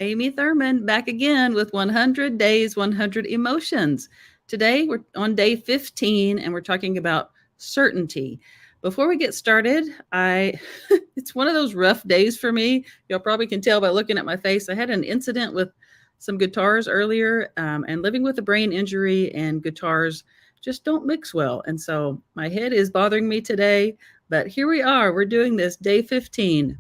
Amy Thurman back again with 100 Days, 100 Emotions. Today we're on day 15 and we're talking about certainty. Before we get started, I it's one of those rough days for me. Y'all probably can tell by looking at my face. I had an incident with some guitars earlier, and living with a brain injury and guitars just don't mix well. And so my head is bothering me today, but here we are. We're doing this day 15.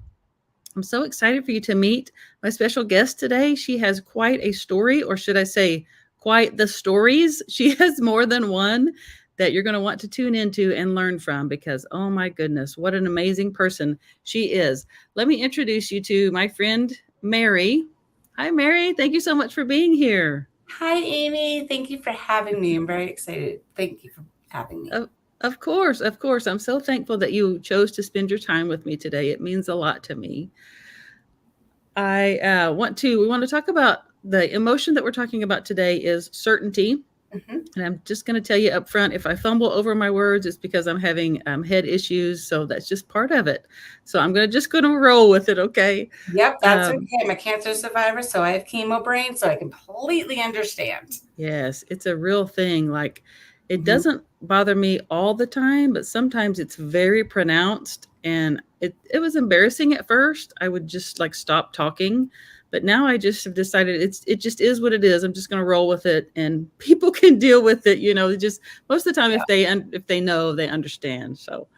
I'm so excited for you to meet my special guest today. She has quite a story, or should I say, quite the stories. She has more than one that you're going to want to tune into and learn from because, oh my goodness, what an amazing person she is. Let me introduce you to my friend, Mary. Hi, Mary. Thank you so much for being here. Hi, Amy. Thank you for having me. I'm very excited. Thank you for having me. Of course, of course. I'm so thankful that you chose to spend your time with me today. It means a lot to me. We want to talk about the emotion that we're talking about today is certainty. hmm And I'm just going to tell you up front, if I fumble over my words, it's because I'm having head issues. So that's just part of it. So I'm going to roll with it. Okay. Yep, that's Um, okay. I'm a cancer survivor, so I have chemo brain, so I completely understand. yes, it's a real thing. Like it hmm doesn't bother me all the time, but sometimes it's very pronounced. And it was embarrassing at first. I would just like stop talking. But now I just have decided it just is what it is. I'm just going to roll with it, and people can deal with it. Just most of the time, Yeah. if they know, they understand. So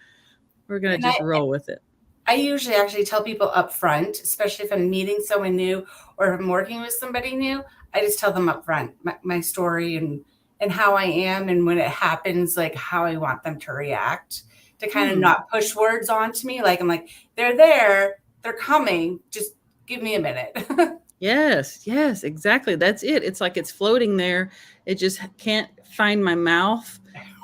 we're going to And I, just roll with it. I usually actually tell people up front, especially if I'm meeting someone new or if I'm working with somebody new, I just tell them up front my story and how I am and when it happens, like how I want them to react to kind of Hmm. not push words onto me. Like I'm like, they're there, they're coming, just give me a minute. Yes, yes, exactly. That's it. It's like it's floating there. It just can't find my mouth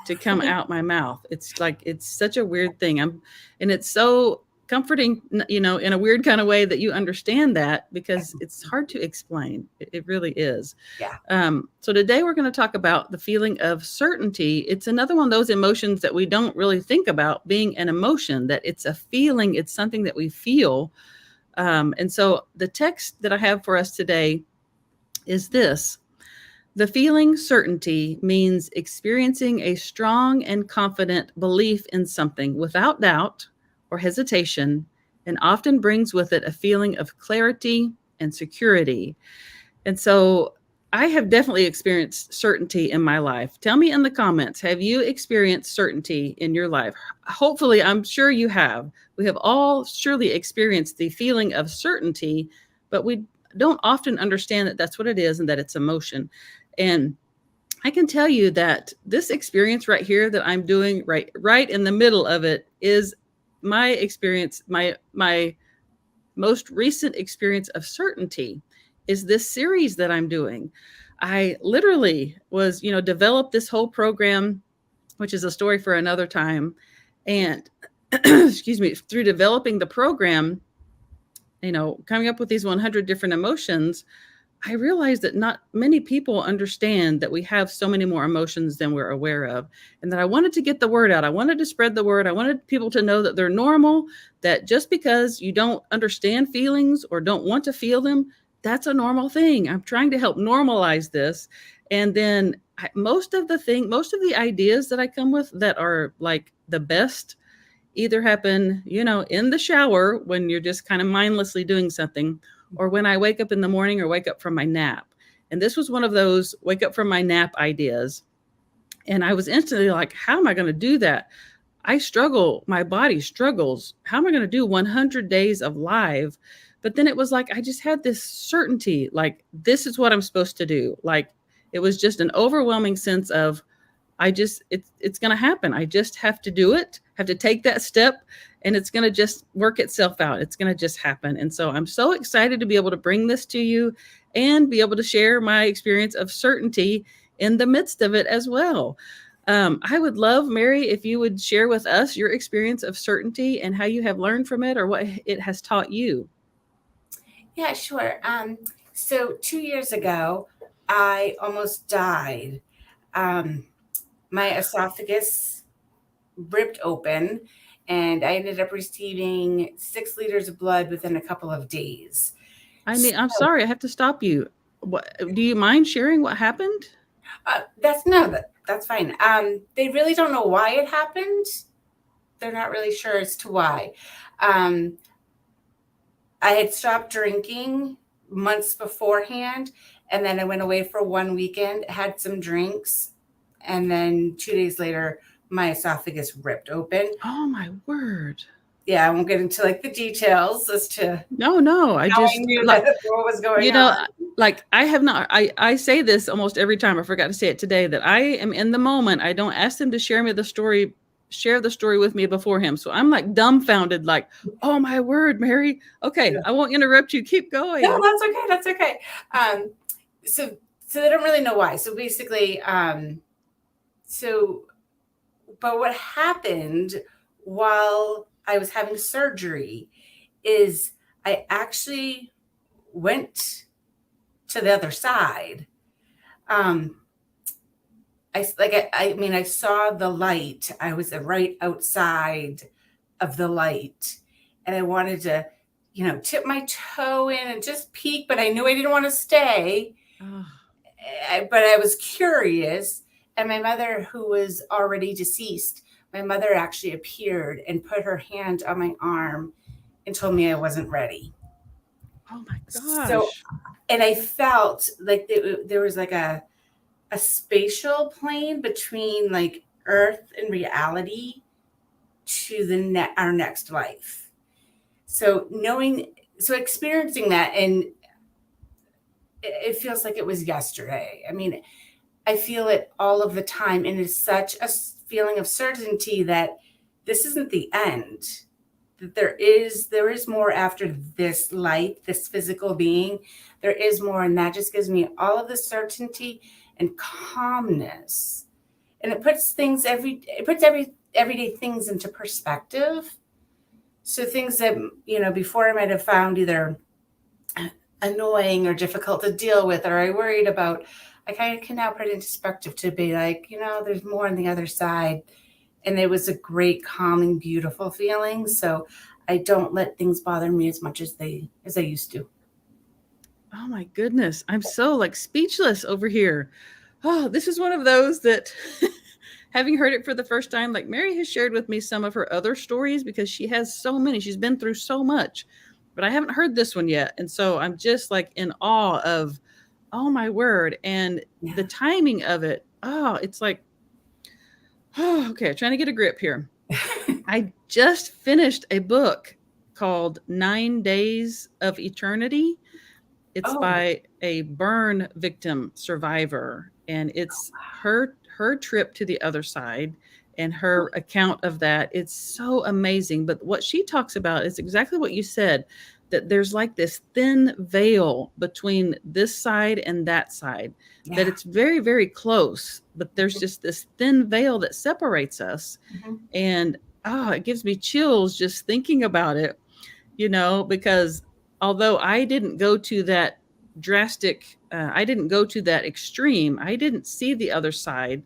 to come out my mouth. It's like it's such a weird thing. And it's so comforting, in a weird kind of way that you understand that because it's hard to explain. It really is. Yeah. So today we're going to talk about the feeling of certainty. It's another one of those emotions that we don't really think about being an emotion, that it's a feeling, it's something that we feel. And so the text that I have for us today is this: the feeling certainty means experiencing a strong and confident belief in something without doubt or hesitation, and often brings with it a feeling of clarity and security. And so I have definitely experienced certainty in my life. Tell me in the comments, have you experienced certainty in your life? Hopefully, I'm sure you have. We have all surely experienced the feeling of certainty, but we don't often understand that that's what it is and that it's emotion. And I can tell you that this experience right here that I'm doing right in the middle of it is my experience, my most recent experience of certainty is this series that I'm doing. I literally was, developed this whole program, which is a story for another time. And excuse me, through developing the program, coming up with these 100 different emotions, I realized that not many people understand that we have so many more emotions than we're aware of, and that I wanted to get the word out. I wanted to spread the word. I wanted people to know that they're normal, that just because you don't understand feelings or don't want to feel them, that's a normal thing. I'm trying to help normalize this. And then most of the ideas that I come with that are like the best either happen, in the shower when you're just kind of mindlessly doing something, or when I wake up in the morning or wake up from my nap. And this was one of those wake up from my nap ideas. And I was instantly like, how am I going to do that? I struggle, my body struggles. How am I going to do 100 days of live? But then it was like, I just had this certainty, like, this is what I'm supposed to do. Like, it was just an overwhelming sense of, it's going to happen. I just have to do it, have to take that step, and it's going to just work itself out. It's going to just happen. And so I'm so excited to be able to bring this to you and be able to share my experience of certainty in the midst of it as well. I would love, Mary, if you would share with us your experience of certainty and how you have learned from it or what it has taught you. Yeah, sure. So 2 years ago, I almost died. Um, my esophagus ripped open, and I ended up receiving 6 liters of blood within a couple of days. I'm sorry, I have to stop you. What do you mind sharing what happened? That's fine. They really don't know why it happened. They're not really sure as to why. Um, I had stopped drinking months beforehand, and then I went away for one weekend, had some drinks, and then 2 days later, my esophagus ripped open. Oh my word. Yeah, I won't get into like the details as to No, I how I just knew like, that what was going you know, on. like I have not, I say this almost every time. I forgot to say it today that I am in the moment. I don't ask them to share the story with me before him. So I'm like dumbfounded, like, oh my word, Mary. Okay, Yeah. I won't interrupt you. Keep No, going. that's okay. That's okay. So they don't really know why. So basically, so but what happened while I was having surgery is I actually went to the other side. Um, I mean, I saw the light. I was right outside of the light, and I wanted to, tip my toe in and just peek, but I knew I didn't want to stay. Oh, But I was curious, and my mother, who was already deceased, my mother actually appeared and put her hand on my arm and told me I wasn't ready. oh my So, gosh. and I felt like there was like a spatial plane between like earth and reality to our next life. So experiencing that, and it feels like it was yesterday. I mean, I feel it all of the time, and it's such a feeling of certainty that this isn't the end. That there is more after this life, this physical being. There is more, and that just gives me all of the certainty and calmness, and it puts everyday things into perspective. So things that before I might have found either annoying or difficult to deal with, or I worried about, I kind of can now put it into perspective to be like, there's more on the other side. And it was a great, calming, beautiful feeling. So I don't let things bother me as much as I used to. Oh my goodness. I'm so like speechless over here. Oh, this is one of those that having heard it for the first time, like Mary has shared with me some of her other stories because she has so many. She's been through so much, but I haven't heard this one yet. And so I'm just like in awe of, oh my word. And the timing of it. Oh, it's like, oh, okay. Trying to get a grip here. I just finished a book called 9 Days of Eternity. It's Oh, by a burn victim survivor, and it's her trip to the other side and her account of that. It's so amazing. But what she talks about is exactly what you said, that there's like this thin veil between this side and that side, that yeah. it's very, very close, but there's just this thin veil that separates us. Mm-hmm. And it gives me chills just thinking about it, because although I didn't go to that drastic, I didn't go to that extreme, I didn't see the other side,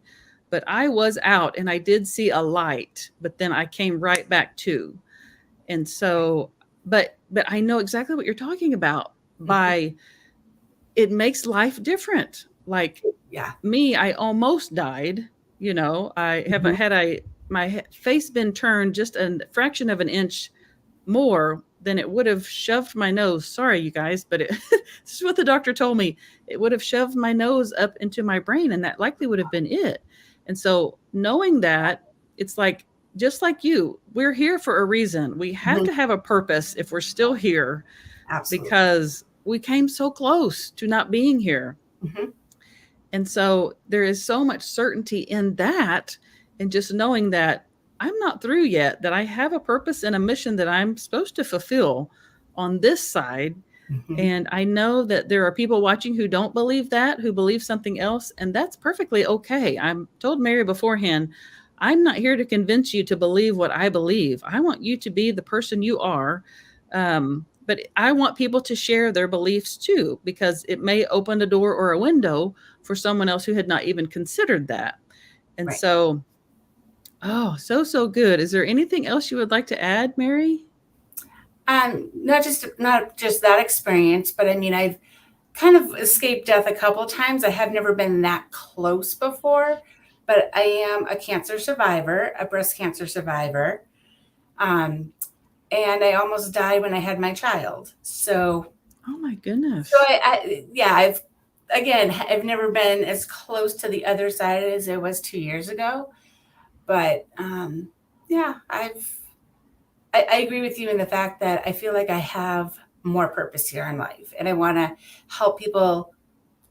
but I was out and I did see a light, but then I came right back to. And so, but I know exactly what you're talking about Mm-hmm. by it makes life different. Like Yeah. me, I almost died. I have Mm-hmm. had my face been turned just a fraction of an inch more than it would have shoved my nose. Sorry, you guys, but this is what the doctor told me. It would have shoved my nose up into my brain, and that likely would have been it. And so, knowing that, it's like, just like you, we're here for a reason. We have Mm-hmm. to have a purpose if we're still here, Absolutely. because we came so close to not being here. Mm-hmm. And so there is so much certainty in that, and just knowing that I'm not through yet, that I have a purpose and a mission that I'm supposed to fulfill on this side. Mm-hmm. And I know that there are people watching who don't believe that, who believe something else, and that's perfectly okay. I'm told Mary beforehand, I'm not here to convince you to believe what I believe. I want you to be the person you are. But I want people to share their beliefs too, because it may open a door or a window for someone else who had not even considered that. And Right. so, oh, so good. Is there anything else you would like to add, Mary? Not just that experience, but I mean, I've kind of escaped death a couple of times. I have never been that close before, but I am a cancer survivor, a breast cancer survivor. Um, and I almost died when I had my child. So, Oh my goodness. yeah, I've never been as close to the other side as I was 2 years ago. But yeah, I agree with you in the fact that I feel like I have more purpose here in life, and I want to help people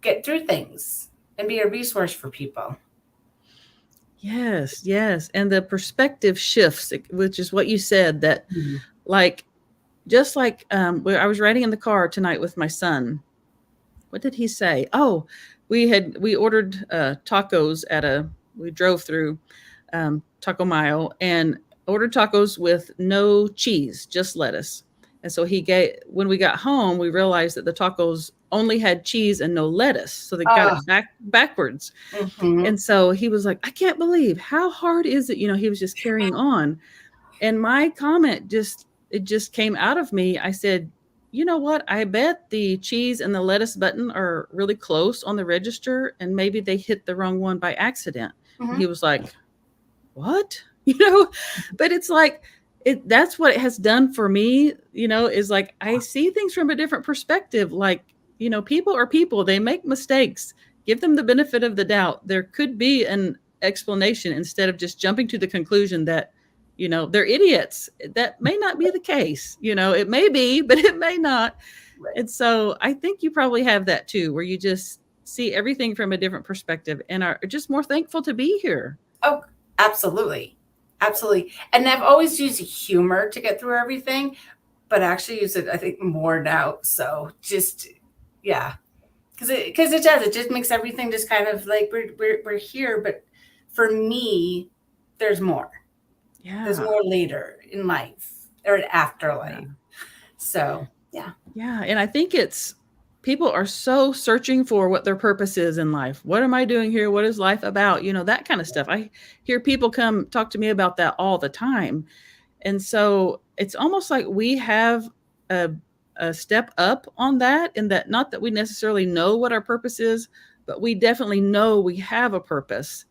get through things and be a resource for people. Yes, yes. And the perspective shifts, which is what you said, that Mhm. like, just like where I was riding in the car tonight with my son. What did he say? Oh, we ordered tacos we drove through Taco Mayo and ordered tacos with no cheese, just lettuce. And so when we got home, we realized that the tacos only had cheese and no lettuce. So they got Oh, it backwards. mhm. And so he was like, I can't believe, how hard is it? He was just carrying on. And my comment it just came out of me. I said, you know what? I bet the cheese and the lettuce button are really close on the register, and maybe they hit the wrong one by accident. And he Mhm. was like, what? But it's like, that's what it has done for me, is like, I see things from a different perspective. Like, people are people, they make mistakes. Give them the benefit of the doubt. There could be an explanation instead of just jumping to the conclusion that, they're idiots. That may not be the case. It may be, but it may not. Right. And so I think you probably have that too, where you just see everything from a different perspective and are just more thankful to be here. Oh, absolutely. Absolutely. And I've always used humor to get through everything, but I actually use it, I think, more now. So just, yeah, because it does. It just makes everything just kind of like we're here. But for me, there's more. There's Yeah. more later in life or Yeah. afterlife. So, yeah. Yeah. And I think people are so searching for what their purpose is in life. What am I doing here? What is life about? That kind of stuff. I hear people come talk to me about that all the time. And so it's almost like we have a, a step up on that, in that, not that we necessarily know what our purpose is, but we definitely know we have a purpose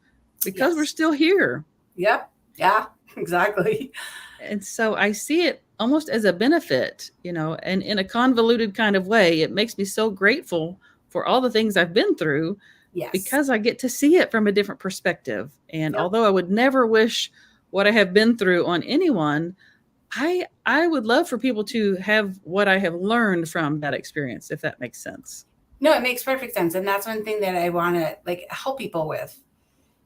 because we're Yes. still here. Yep. Yeah, exactly. And so I see it almost as a benefit, and in a convoluted kind of way. It makes me so grateful for all the things I've been through Yes. because I get to see it from a different perspective. And Yep. although I would never wish what I have been through on anyone, I would love for people to have what I have learned from that experience, if that makes sense. No, it makes perfect sense. And that's one thing that I want to like help people with.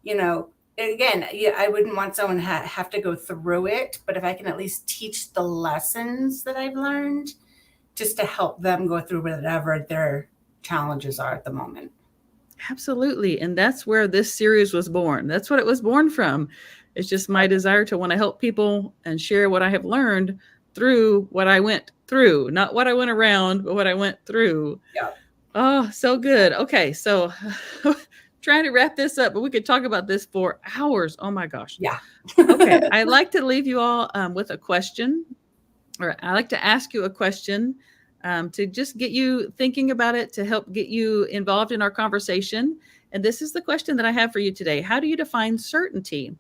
You know, again, yeah, I wouldn't want someone have to go through it, but if I can at least teach the lessons that I've learned just to help them go through whatever their challenges are at the moment. Absolutely. And that's where this series was born. That's what it was born from. It's just my desire to want to help people and share what I have learned through what I went through, not what I went around, but what I went through. Yeah. Oh, so good. Okay. So trying to wrap this up, but we could talk about this for hours. Oh my gosh. Yeah. Okay. I'd like to leave you all with a question, or I like to ask you a question to just get you thinking about it, to help get you involved in our conversation. And this is the question that I have for you today. How do you define certainty?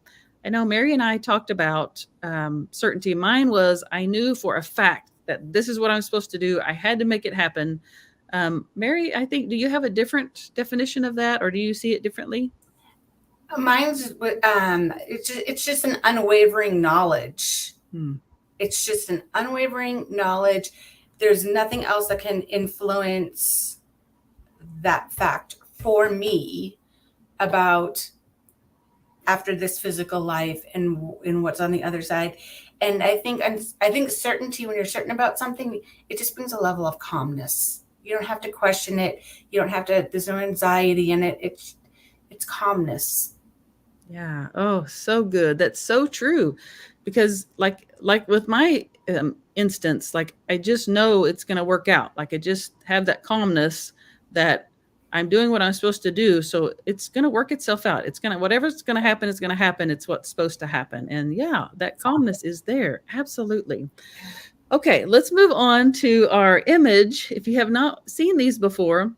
I know Mary and I talked about certainty. Mine was, I knew for a fact that this is what I'm supposed to do. I had to make it happen. Mary, I think, do you have a different definition of that, or do you see it differently? Mine's it's just an unwavering knowledge. Hmm. It's just an unwavering knowledge. There's nothing else that can influence that fact for me about after this physical life and what's on the other side. And I think certainty, when you're certain about something, it just brings a level of calmness. You don't have to question it. You don't have to. There's no anxiety in it. It's calmness. Yeah. Oh, so good. That's so true. Because like with my instance, like, I just know it's going to work out. Like, I just have that calmness that I'm doing what I'm supposed to do. So it's going to work itself out. Whatever's going to happen is going to happen. It's what's supposed to happen. And yeah, that calmness is there. Absolutely. Okay, let's move on to our image. If you have not seen these before,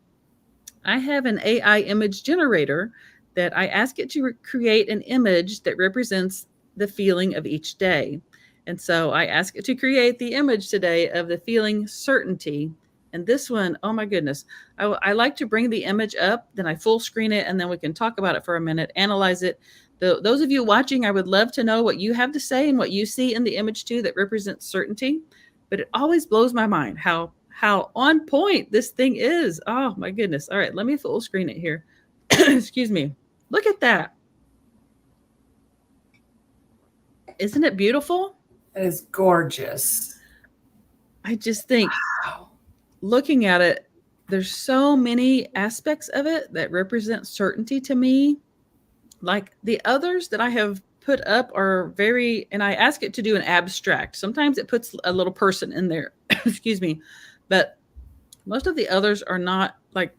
I have an AI image generator that I ask it to create an image that represents the feeling of each day. And so I ask it to create the image today of the feeling certainty. And this one, oh my goodness, I like to bring the image up, then I full screen it, and then we can talk about it for a minute, analyze it. Those of you watching, I would love to know what you have to say and what you see in the image too that represents certainty. But it always blows my mind how on point this thing is. Oh my goodness. All right, let me full screen it here. Excuse me. Look at that. Isn't it beautiful? It is gorgeous. I just think Wow. looking at it, there's so many aspects of it that represent certainty to me. Like the others that I have put up are very, and I ask it to do an abstract. Sometimes it puts a little person in there. Excuse me. But most of the others are not like,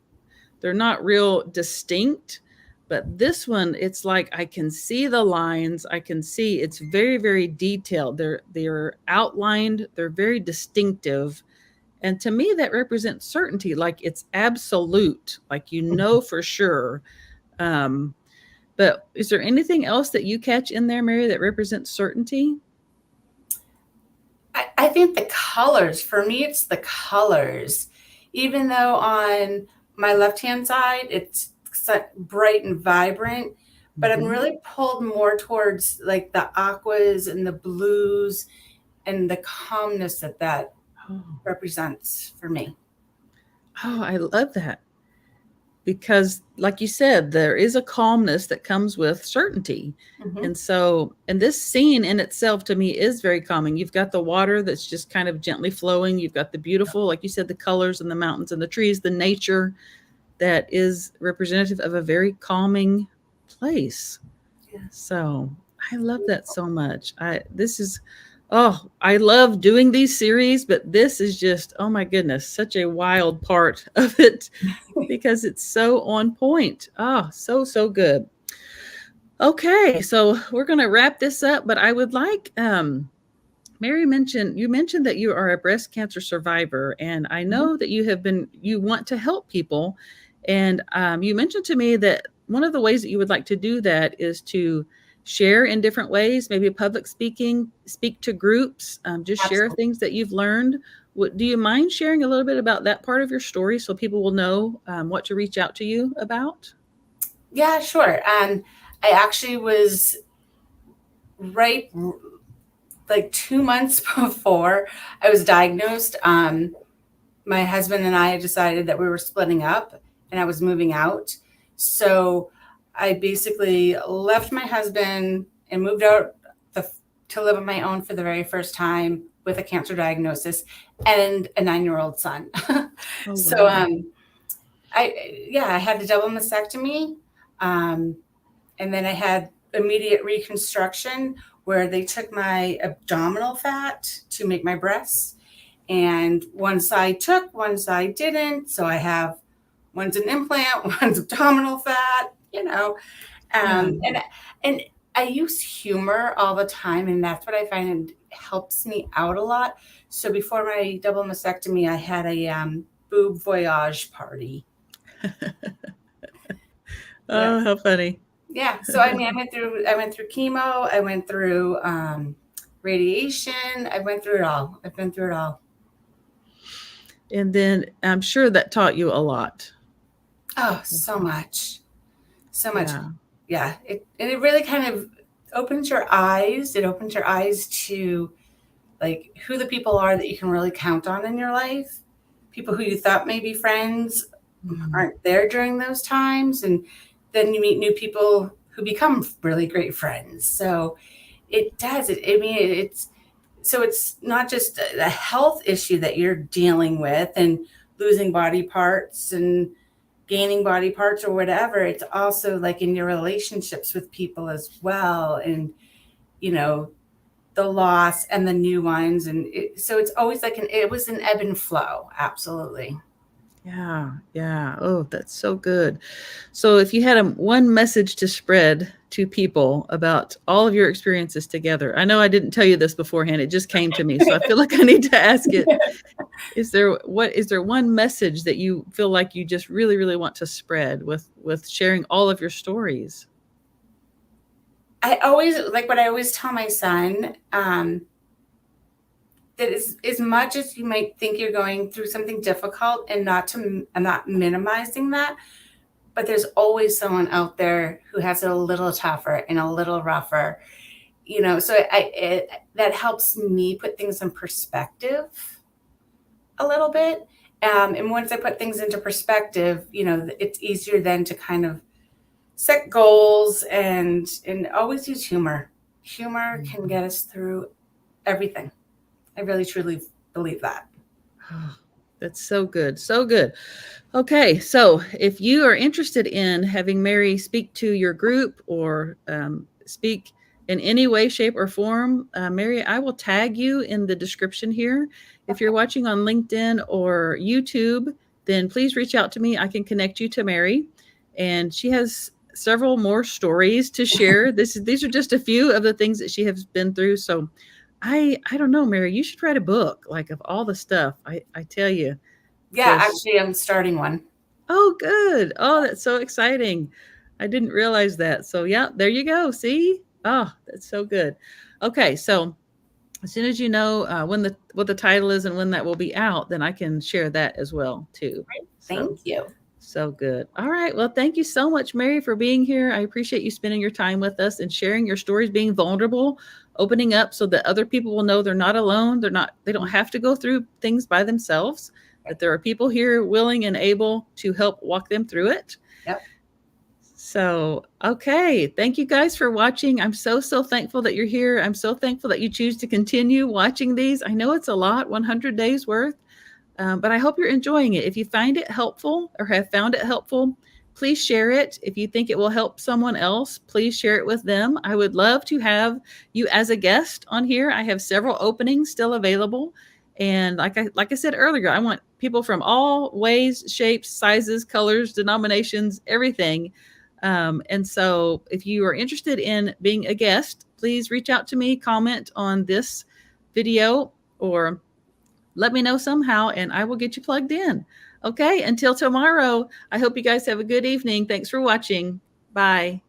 they're not real distinct. But this one, it's like I can see the lines. I can see it's very, very detailed. They're outlined. They're very distinctive. And to me, that represents certainty. Like it's absolute. Like you know for sure. But is there anything else that you catch in there, Mary, that represents certainty? I think the colors, for me, it's the colors. Even though on my left-hand side, it's bright and vibrant, but I'm really pulled more towards like the aquas and the blues and the calmness that represents for me. Oh, I love that. Because like you said, there is a calmness that comes with certainty. Mhm. And so, and this scene in itself to me is very calming. You've got the water that's just kind of gently flowing. You've got the beautiful, like you said, the colors and the mountains and the trees, the nature that is representative of a very calming place. Yeah. So I love that so much. I love doing these series, but this is just, oh my goodness, such a wild part of it because it's so on point. Oh, so good. Okay, so we're going to wrap this up, but I would like, Mary you mentioned that you are a breast cancer survivor, and I know that you want to help people. And you mentioned to me that one of the ways that you would like to do that is to share in different ways, maybe public speaking, speak to groups, just share Absolutely. things that you've learned. Do you mind sharing a little bit about that part of your story so people will know what to reach out to you about? Yeah, sure. I actually was right like 2 months before I was diagnosed. My husband and I decided that we were splitting up and I was moving out. So I basically left my husband and moved out to live on my own for the very first time with a cancer diagnosis and a 9-year-old son. Oh, So wow. I had a double mastectomy. And then I had immediate reconstruction where they took my abdominal fat to make my breasts. And one side took, one side didn't. So I have one's an implant, one's abdominal fat, Yeah. and I use humor all the time, and that's what I find helps me out a lot. So before my double mastectomy, I had a boob voyage party. Oh, how funny. Yeah. So I mean, I went through chemo, I went through radiation, I went through it all. I've been through it all. And then I'm sure that taught you a lot. Oh, so much. So much. Yeah. Yeah. It really kind of opens your eyes. It opens your eyes to like who the people are that you can really count on in your life. People who you thought may be friends aren't there during those times. And then you meet new people who become really great friends. So it does it. I mean, it's not just a health issue that you're dealing with and losing body parts and gaining body parts or whatever. It's also like in your relationships with people as well. And, the loss and the new ones. And so it's always like it was an ebb and flow. Absolutely. Yeah. Yeah. Oh, that's so good. So if you had one message to spread to people about all of your experiences together? I know I didn't tell you this beforehand. It just came to me. So I feel like I need to ask it. Is there one message that you feel like you just really, really want to spread with sharing all of your stories? I always, like what I always tell my son, that is, as much as you might think you're going through something difficult, and I'm not minimizing that, but there's always someone out there who has it a little tougher and a little rougher, so that helps me put things in perspective a little bit. And once I put things into perspective, it's easier then to kind of set goals and always use humor. Humor can get us through everything. I really, truly believe that. Oh, that's so good. So good. Okay. So if you are interested in having Mary speak to your group or speak in any way, shape, or form, Mary, I will tag you in the description here. If you're watching on LinkedIn or YouTube, then please reach out to me. I can connect you to Mary. And she has several more stories to share. These are just a few of the things that she has been through. So I don't know, Mary, you should write a book, like, of all the stuff. I tell you. Yeah, actually, I'm starting one. Oh, good. Oh, that's so exciting. I didn't realize that. So yeah, there you go. See? Oh, that's so good. Okay, so as soon as you know what the title is and when that will be out, then I can share that as well too. Thank you. So good. All right. Well, thank you so much, Mary, for being here. I appreciate you spending your time with us and sharing your stories, being vulnerable, opening up so that other people will know they're not alone. They don't have to go through things by themselves, that there are people here willing and able to help walk them through it. Yep. So, okay. Thank you guys for watching. I'm so thankful that you're here. I'm so thankful that you choose to continue watching these. I know it's a lot, 100 days worth. But I hope you're enjoying it. If you find it helpful or have found it helpful, please share it. If you think it will help someone else, please share it with them. I would love to have you as a guest on here. I have several openings still available. And like I said earlier, I want people from all ways, shapes, sizes, colors, denominations, everything. And so if you are interested in being a guest, please reach out to me, comment on this video, or let me know somehow and I will get you plugged in. Okay, until tomorrow, I hope you guys have a good evening. Thanks for watching. Bye.